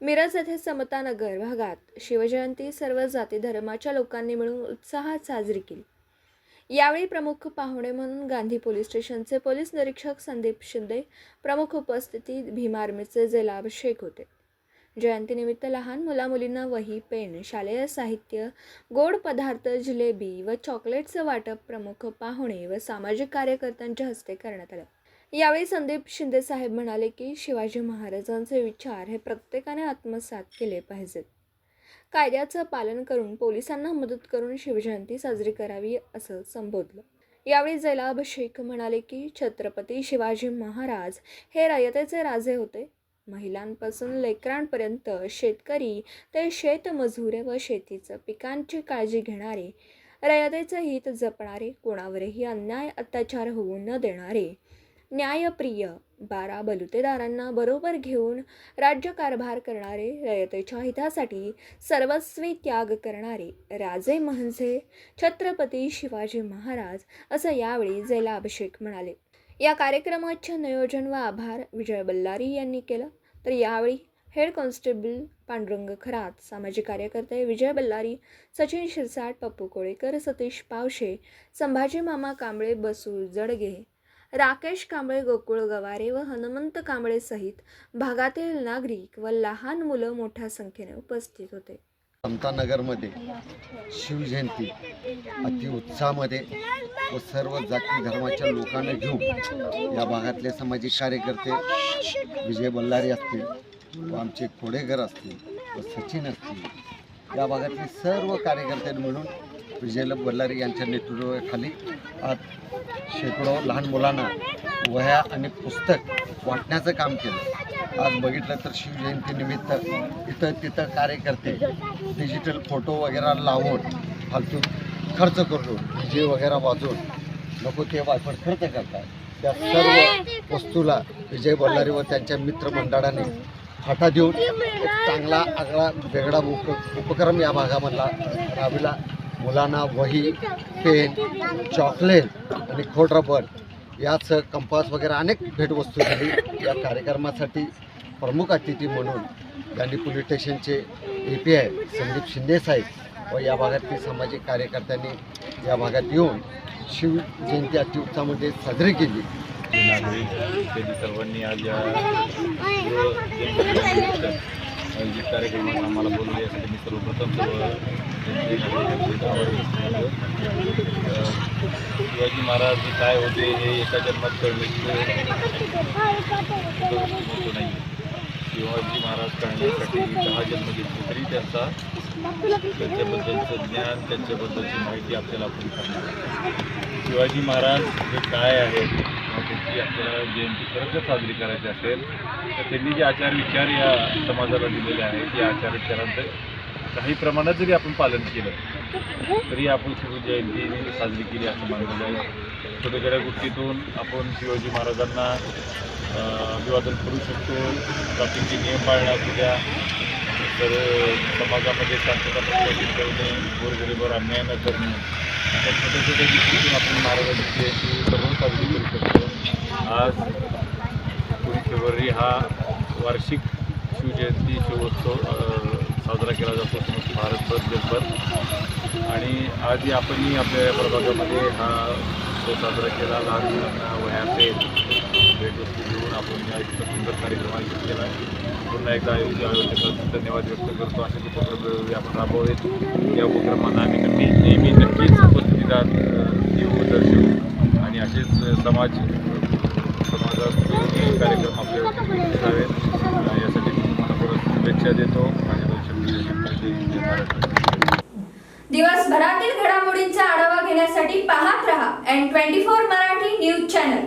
मिरज येथे समता नगर भागात शिवजयंती सर्व जाती धर्माच्या लोकांनी मिळून उत्साहात साजरी केली। यावेळी प्रमुख पाहुणे म्हणून गांधी पोलीस स्टेशनचे पोलीस निरीक्षक संदीप शिंदे, प्रमुख उपस्थितीत भीम आर्मीचे जैलाभ शेख होते। जयंतीनिमित्त लहान मुला-मुलींना वही, पेन, शालेय साहित्य, गोड पदार्थ, जिलेबी व चॉकलेटचं वाटप प्रमुख पाहुणे व सामाजिक कार्यकर्त्यांच्या हस्ते करण्यात आलं। यावेळी संदीप शिंदे साहेब म्हणाले की शिवाजी महाराजांचे विचार हे प्रत्येकाने आत्मसात केले पाहिजेत। कायद्याचं पालन करून पोलिसांना मदत करून शिवजयंती साजरी करावी असं संबोधलं। यावेळी जैलाभ शेख म्हणाले की छत्रपती शिवाजी महाराज हे रयतेचे राजे होते। महिलांपासून लेकरांपर्यंत शेतकरी ते शेतमजूर व शेतीचं पिकांची काळजी घेणारे, रयतेचं हित जपणारे, कोणावरही अन्याय अत्याचार होऊ न देणारे, न्यायप्रिय, 12 बलुतेदारांना बरोबर घेऊन राज्यकारभार करणारे, रयतेच्या हितासाठी सर्वस्वी त्याग करणारे राजे म्हणजे छत्रपती शिवाजी महाराज असं यावेळी जैलाभ शेख म्हणाले। या कार्यक्रमाचे नियोजन व आभार विजय बल्लारी यांनी केलं। तर यावेळी हेड कॉन्स्टेबल पांडुरंग खरात, सामाजिक कार्यकर्ते विजय बल्लारी, सचिन शिरसाट, पप्पू कोळेकर, सतीश पावशे, संभाजी मामा कांबळे, बसू जडगे, राकेश कांबळे, गोकुळ गवारे व हनुमंत कांबळे सहित भागातील नागरिक व लहान मुलं मोठ्या संख्येने उपस्थित होते। समता नगरमध्ये शिवजयंती अति उत्साहामध्ये व सर्व जाती धर्माच्या लोकांना घेऊन या भागातले सामाजिक कार्यकर्ते विजय बल्लारी असतील व आमचे कोडेकर असतील व सचिन असतील, या भागातले सर्व कार्यकर्त्यांनी मिळून विजय बल्लारी यांच्या नेतृत्वाखाली आज शेकडो लहान मुलांना वह्या आणि पुस्तक वाटण्याचं काम केलं। आज बघितलं तर शिवजयंतीनिमित्त इथं तिथं कार्यकर्ते डिजिटल फोटो वगैरे लावून फालतू खर्च करून डीजे वगैरे वाजवून नको ते वापर खर्च करतात। त्या सर्व वस्तूला विजय बल्लारी व त्यांच्या मित्रमंडळाने फाटा देऊन एक चांगला आगळा वेगळा उपक्रम या भागामधला राबविला। मुलांना वही, पेन, चॉकलेट आणि खोड रबर यासह कंपास वगैरे अनेक भेटवस्तू दिली। या कार्यक्रमासाठी प्रमुख अतिथी म्हणून गांधी पोलीस स्टेशनचे API संदीप शिंदे साहेब व या भागातील सामाजिक कार्यकर्त्यांनी या भागात येऊन शिवजयंती अति उत्साहामध्ये साजरी केली। नागरिक सर्वांनी आज या कार्यक्रमात आम्हाला बोलवले यासाठी मी सर्वप्रथम शिवाजी महाराज काय होते हे एका जन्मात कळण्याचं नाही। शिवाजी महाराज कळण्यासाठी 10 जन्म घेतले तरी त्यांच्याबद्दलचं ज्ञान, त्यांच्याबद्दलची माहिती आपल्याला आपण करणार। शिवाजी महाराज हे काय आहेत, त्यांची आपल्याला जयंती खरंच साजरी करायची असेल तर त्यांनी जे आचार विचार या समाजाला दिलेले आहेत, या आचार विचारांचं काही प्रमाणात जरी आपण पालन केलं तरी आपण शिवजयंती साजरी केली असं मानलं जाईल। छोट्या छोट्या गोष्टीतून आपण शिवाजी महाराजांना अभिवादन करू शकतो। ट्रॅफिकचे नियम पाळणं असू द्या, तर समाजामध्ये शांतता प्रस्थापित करणे, गोरगरिबावर अन्याय न करणे, त्या छोट्या छोट्या गोष्टीतून आपण महाराजांची जयंती सर्व साजरी करू शकतो। आज 19 फेब्रुवारी हा वार्षिक शिवजयंती शिवोत्सव साजरा केला जातो भारतभर, जगभर। आणि आजही आपणही आपल्या प्रभागामध्ये हा उत्सव साजरा केला। लहान मुलांना वह्या, पेन, भेटवस्तू घेऊन आपण या इतका सुंदर कार्यक्रम केला आहे। पुन्हा एकदा आयोजकांना धन्यवाद व्यक्त करतो। असे उपक्रम आपण राबवले, या उपक्रमांना आम्ही नेहमी नक्कीच उपस्थितीत देऊ, दर्शवू आणि असेच समाजात कार्यक्रम आपल्या असावेत यासाठी मनपूर्वक शुभेच्छा देतो। दिवसभरातील घडामोडींचा आढावा घेण्यासाठी पाहत रहा N24 मराठी न्यूज चॅनल।